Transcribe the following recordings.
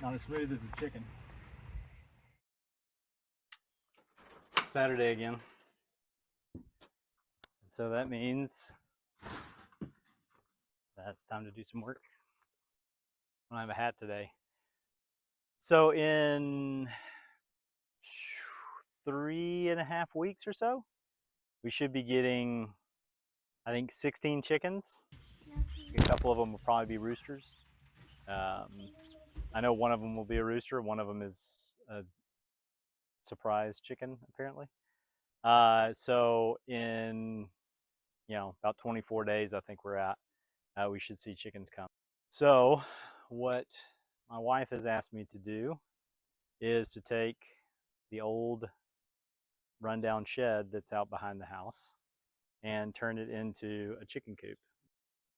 Not as smooth as a chicken. Saturday again. So that means that's time to do some work. I don't have a hat today. So in 3.5 weeks or so, we should be getting, I think, 16 chickens. A couple of them will probably be roosters. I know one of them will be a rooster. One of them is a surprise chicken, apparently. So in about 24 days, I think we're at. We should see chickens come. So what my wife has asked me to do is to take the old rundown shed that's out behind the house and turn it into a chicken coop.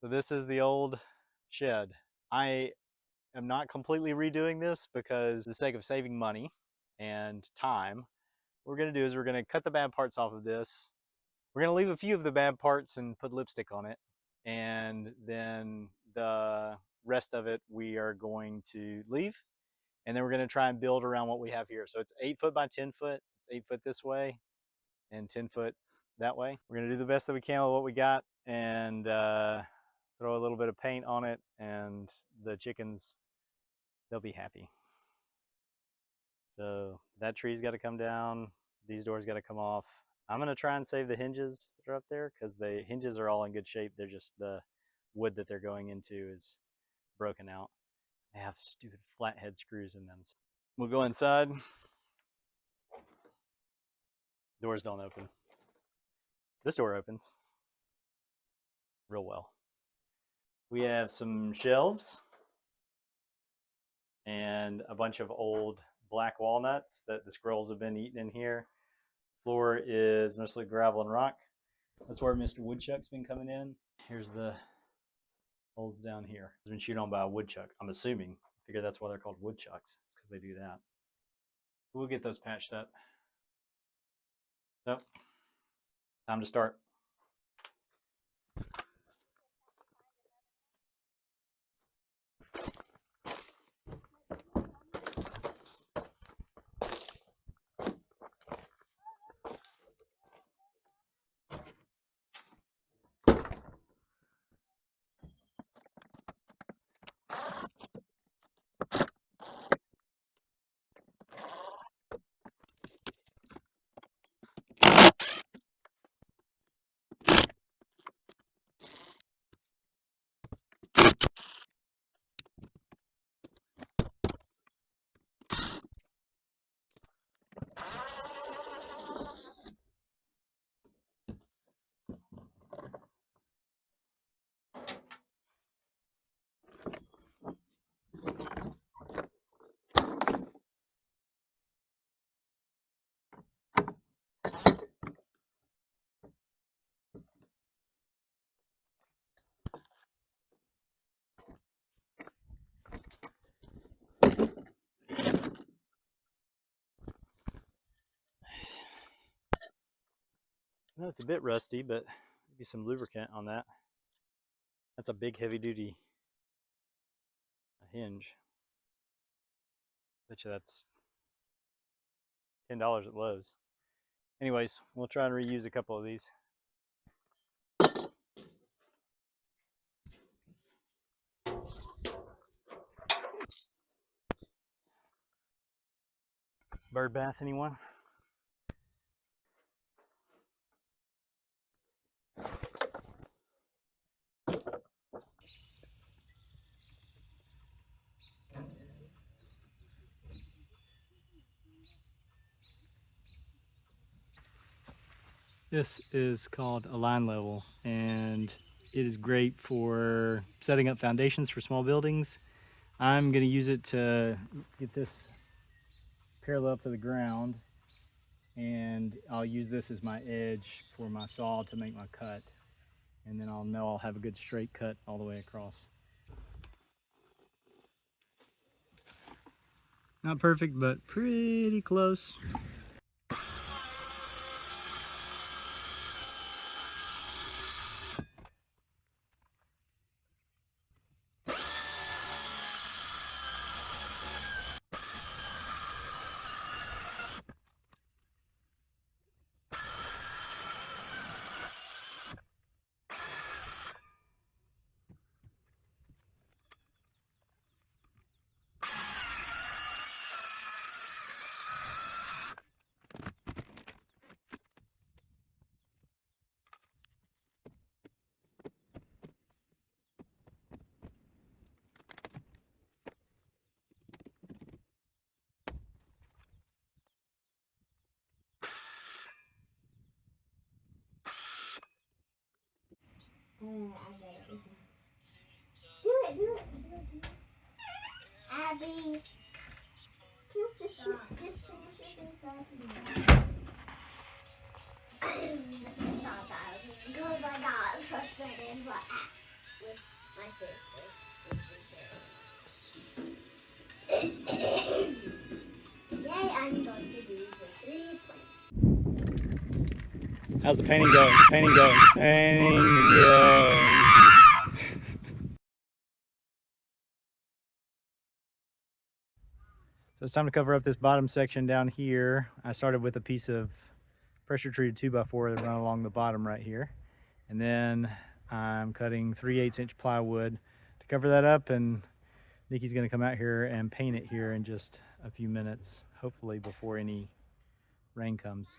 So this is the old shed. I am not completely redoing this because for the sake of saving money and time, what we're going to do is we're going to cut the bad parts off of this. We're going to leave a few of the bad parts and put lipstick on it. And then the rest of it we are going to leave. And then we're going to try and build around what we have here. So it's 8 foot by 10 foot. It's 8 foot this way and 10 foot that way. We're going to do the best that we can with what we got and throw a little bit of paint on it, and the chickens, they'll be happy. So that tree's got to come down. These doors got to come off. I'm going to try and save the hinges that are up there because the hinges are all in good shape. They're just the wood that they're going into is broken out. They have stupid flathead screws in them. So we'll go inside. Doors don't open. This door opens real well. We have some shelves and a bunch of old black walnuts that the squirrels have been eating in here. Floor is mostly gravel and rock. That's where Mr. Woodchuck's been coming in. Here's the holes down here. It's been chewed on by a woodchuck, I'm assuming. I figure that's why they're called woodchucks. It's because they do that. We'll get those patched up. So, time to start. I know it's a bit rusty, but maybe some lubricant on that. That's a big heavy duty hinge. Bet you that's $10 at Lowe's. Anyways, we'll try and reuse a couple of these. Bird bath, anyone? This is called a line level, and it is great for setting up foundations for small buildings. I'm going to use it to get this parallel to the ground, and I'll use this as my edge for my saw to make my cut, and then I'll know I'll have a good straight cut all the way across. Not perfect, but pretty close. it. Abby, Coop, just finish your face off. Stop that. Because I got frustrated with my sister. Today I'm going to do the 3 points. How's the painting going? Painting going? Painting going. So it's time to cover up this bottom section down here. I started with a piece of pressure treated 2x4 that run along the bottom right here. And then I'm cutting 3/8 inch plywood to cover that up, and Nikki's gonna come out here and paint it here in just a few minutes, hopefully before any rain comes.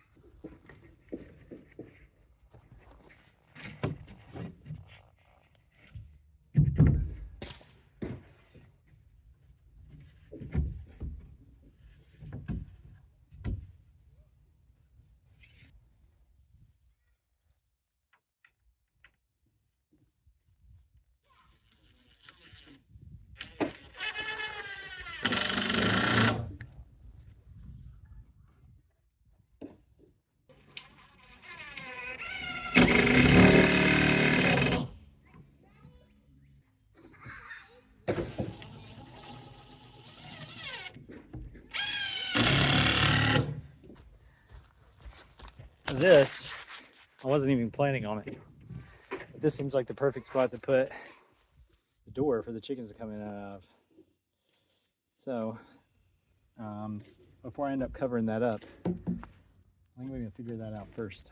This, I wasn't even planning on it. But this seems like the perfect spot to put the door for the chickens to come in and out of. So, before I end up covering that up, I think we're gonna figure that out first.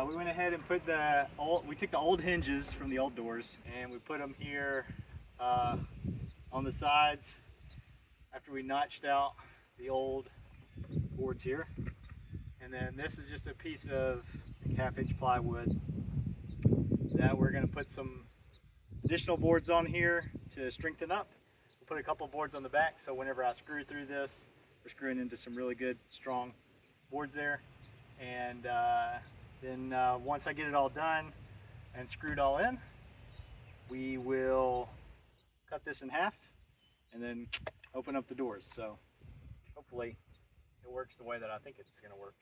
We went ahead and put we took the old hinges from the old doors and we put them here on the sides after we notched out the old boards here. And then this is just a piece of 1/2 inch plywood that we're gonna put some additional boards on here to strengthen up. We'll put a couple boards on the back, so whenever I screw through this, we're screwing into some really good, strong boards there. And then once I get it all done and screwed all in, we will cut this in half and then open up the doors. So hopefully it works the way that I think it's gonna work.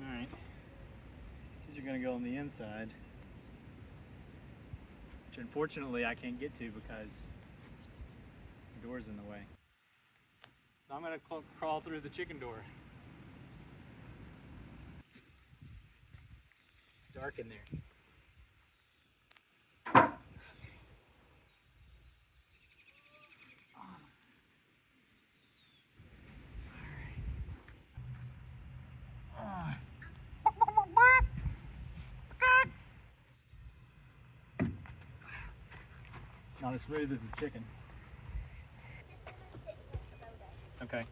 Alright, these are going to go on the inside, which unfortunately I can't get to because the door's in the way. So I'm going to crawl through the chicken door. It's dark in there. Not as smooth as a chicken. Just gonna sit with the photo. Okay.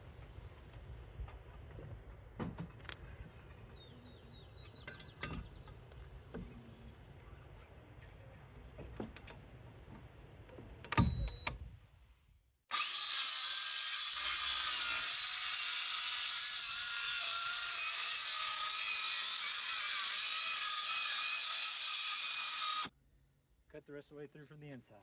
Cut the rest of the way through from the inside.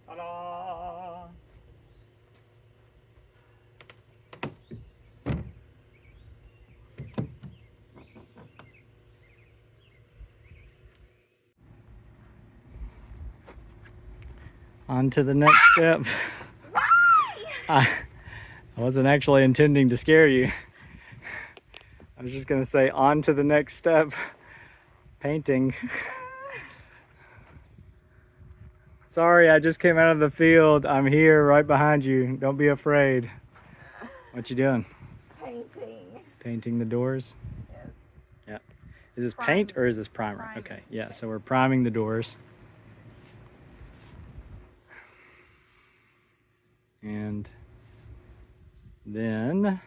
Ta-da! On to the next step. I wasn't actually intending to scare you. I was just gonna say on to the next step, painting. Sorry, I just came out of the field. I'm here right behind you. Don't be afraid. What you doing? Painting. Painting the doors? Yes. Yeah. Is this Priming. paint or is this primer? Priming. Okay, yeah, so we're priming the doors. And then a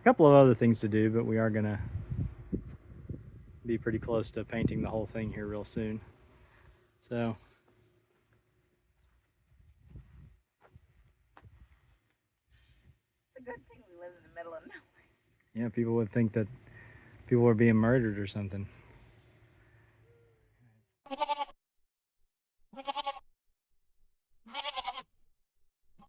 couple of other things to do, but we are gonna be pretty close to painting the whole thing here real soon. So It's a good thing we live in the middle of nowhere. yeah, people would think that people were being murdered or something.